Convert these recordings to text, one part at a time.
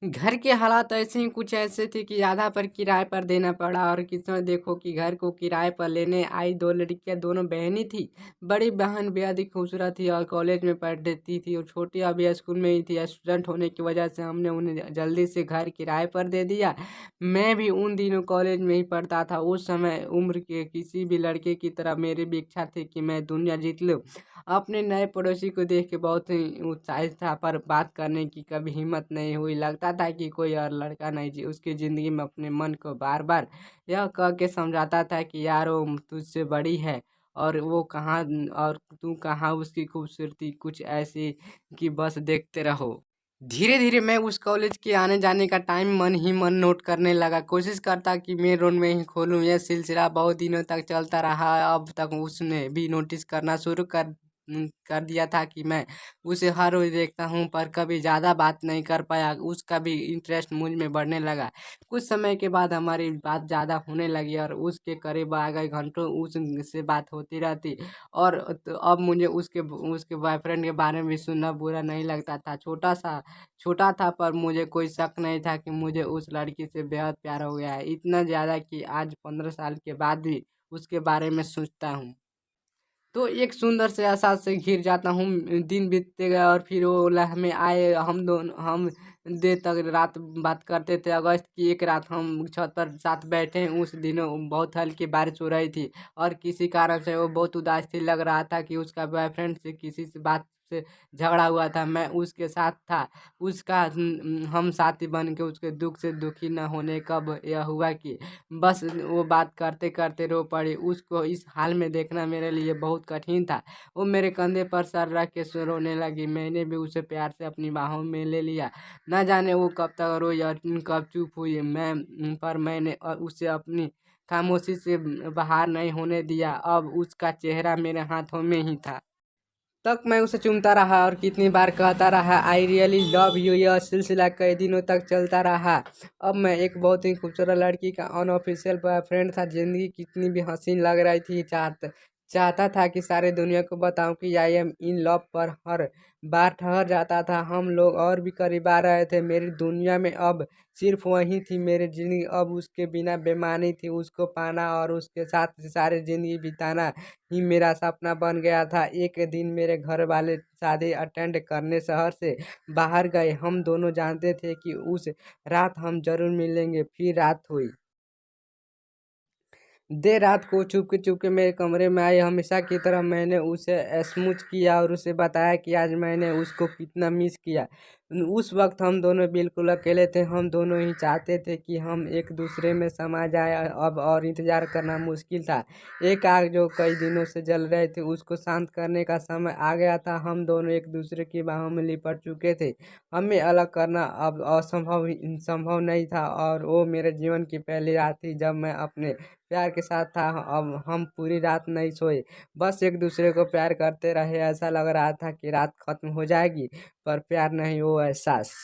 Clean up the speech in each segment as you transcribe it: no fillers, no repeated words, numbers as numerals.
घर के हालात ऐसे ही कुछ ऐसे थे कि आधा पर किराए पर देना पड़ा और किस्मत देखो कि घर को किराए पर लेने आई 2 लड़कियां, दोनों बहनें थी। बड़ी बहन बेहद ही खूबसूरत थी और कॉलेज में पढ़ती थी और छोटी अभी स्कूल में ही थी। स्टूडेंट होने की वजह से हमने उन्हें जल्दी से घर किराए पर दे दिया। मैं भी उन दिनों कॉलेज में ही पढ़ता था। उस समय उम्र के किसी भी लड़के की तरह मेरी भी इच्छा थी कि मैं दुनिया जीत लूँ। अपने नए पड़ोसी को देख के बहुत ही उत्साहित था, पर बात करने की कभी हिम्मत नहीं हुई। लगता था कि कोई और लड़का नहीं जी उसकी ज़िंदगी में अपने मन को बार बार यह कह के समझाता था कि यार वो तुझसे बड़ी है और वो कहाँ और तू कहाँ, उसकी खूबसूरती कुछ ऐसी कि बस देखते रहो। धीरे धीरे मैं उस कॉलेज के आने जाने का टाइम मन ही मन नोट करने लगा। कोशिश करता कि मेन रोड में ही खोलूँ। यह सिलसिला बहुत दिनों तक चलता रहा। अब तक उसने भी नोटिस करना शुरू कर दिया था कि मैं उसे हर रोज देखता हूँ, पर कभी ज़्यादा बात नहीं कर पाया। उसका भी इंटरेस्ट मुझ में बढ़ने लगा। कुछ समय के बाद हमारी बात ज़्यादा होने लगी और उसके करीब आ गए। घंटों उससे बात होती रहती। और तो अब मुझे उसके उसके बॉयफ्रेंड के बारे में भी सुनना बुरा नहीं लगता था। छोटा था, पर मुझे कोई शक नहीं था कि मुझे उस लड़की से बेहद प्यार हो गया है। इतना ज़्यादा कि आज 15 साल के बाद भी उसके बारे में सोचता हूँ तो एक सुंदर से एहसास से घिर जाता हूँ। दिन बीतते गए और फिर वो लम्हे आए। हम देर तक रात बात करते थे। अगस्त की एक रात हम छत पर साथ बैठे। उस दिनों बहुत हल्की बारिश हो रही थी और किसी कारण से वो बहुत उदास थी। लग रहा था कि उसका बॉयफ्रेंड से किसी से बात से झगड़ा हुआ था। मैं उसके साथ था। उसका हम साथी बन के उसके दुख से दुखी न होने। कब यह हुआ कि बस वो बात करते करते रो पड़ी। उसको इस हाल में देखना मेरे लिए बहुत कठिन था। वो मेरे कंधे पर सर रख के रोने लगी। मैंने भी उसे प्यार से अपनी बाहों में ले लिया। न जाने वो कब तक रोई और कब चुप हुई। मैंने उसे अपनी खामोशी से बाहर नहीं होने दिया। अब उसका चेहरा मेरे हाथों में ही था। तक मैं उसे चूमता रहा और कितनी बार कहता रहा आई रियली लव यू। यह सिलसिला कई दिनों तक चलता रहा। अब मैं एक बहुत ही खूबसूरत लड़की का अनऑफिशियल बॉयफ्रेंड था। जिंदगी कितनी भी हसीन लग रही थी। चाहता था कि सारे दुनिया को बताऊं कि आई एम इन लव, पर हर बार ठहर जाता था। हम लोग और भी करीब आ रहे थे। मेरी दुनिया में अब सिर्फ वही थी। मेरी जिंदगी अब उसके बिना बेमानी थी। उसको पाना और उसके साथ सारी जिंदगी बिताना ही मेरा सपना बन गया था। एक दिन मेरे घर वाले शादी अटेंड करने शहर से बाहर गए। हम दोनों जानते थे कि उस रात हम जरूर मिलेंगे। फिर रात हुई। देर रात को चुपके मेरे कमरे में आई। हमेशा की तरह मैंने उसे स्मूच किया और उसे बताया कि आज मैंने उसको कितना मिस किया। उस वक्त हम दोनों बिल्कुल अकेले थे। हम दोनों ही चाहते थे कि हम एक दूसरे में समा जाए। अब और इंतज़ार करना मुश्किल था। एक आग जो कई दिनों से जल रही थी उसको शांत करने का समय आ गया था। हम दोनों एक दूसरे की बाहों में लिपट चुके थे। हमें अलग करना अब संभव नहीं था। और वो मेरे जीवन की पहली रात थी जब मैं अपने प्यार के साथ था। अब हम पूरी रात नहीं सोए, बस एक दूसरे को प्यार करते रहे। ऐसा लग रहा था कि रात खत्म हो जाएगी, पर प्यार नहीं, वो एहसास।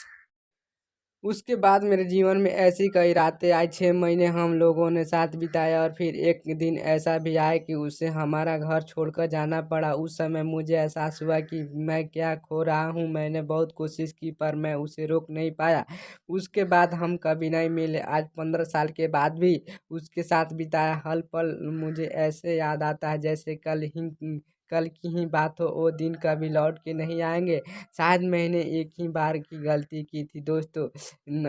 उसके बाद मेरे जीवन में ऐसी कई रातें आई। 6 महीने हम लोगों ने साथ बिताया और फिर एक दिन ऐसा भी आया कि उसे हमारा घर छोड़कर जाना पड़ा। उस समय मुझे एहसास हुआ कि मैं क्या खो रहा हूँ। मैंने बहुत कोशिश की, पर मैं उसे रोक नहीं पाया। उसके बाद हम कभी नहीं मिले। आज 15 साल के बाद भी उसके साथ बिताया हर पल मुझे ऐसे याद आता है जैसे कल की ही बात हो। वो दिन कभी लौट के नहीं आएंगे। शायद मैंने एक ही बार की गलती की थी। दोस्तों,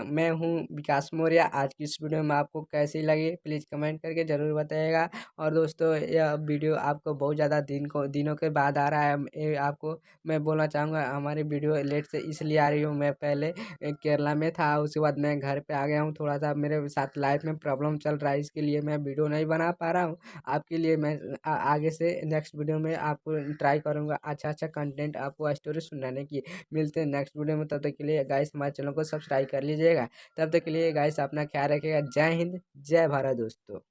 मैं हूँ विकास मौर्य। आज की इस वीडियो में आपको कैसी लगी प्लीज़ कमेंट करके ज़रूर बताइएगा। और दोस्तों, यह वीडियो आपको बहुत ज़्यादा दिनों के बाद आ रहा है। आपको मैं बोलना चाहूँगा हमारी वीडियो लेट से इसलिए आ रही हूँ। मैं पहले केरला में था, उसके बाद मैं घर पे आ गया हूँ। थोड़ा सा मेरे साथ लाइफ में प्रॉब्लम चल रहा है, इसके लिए मैं वीडियो नहीं बना पा रहा हूँ। आपके लिए मैं आगे से नेक्स्ट वीडियो में आपको ट्राई करूँगा अच्छा कंटेंट आपको स्टोरी सुनाने की। मिलते हैं नेक्स्ट वीडियो में। तब तक के लिए गाइस हमारे चैनल को सब्सक्राइब कर लीजिएगा। तब तक के लिए गाइस अपना ख्याल रखिएगा। जय हिंद, जय भारत दोस्तों।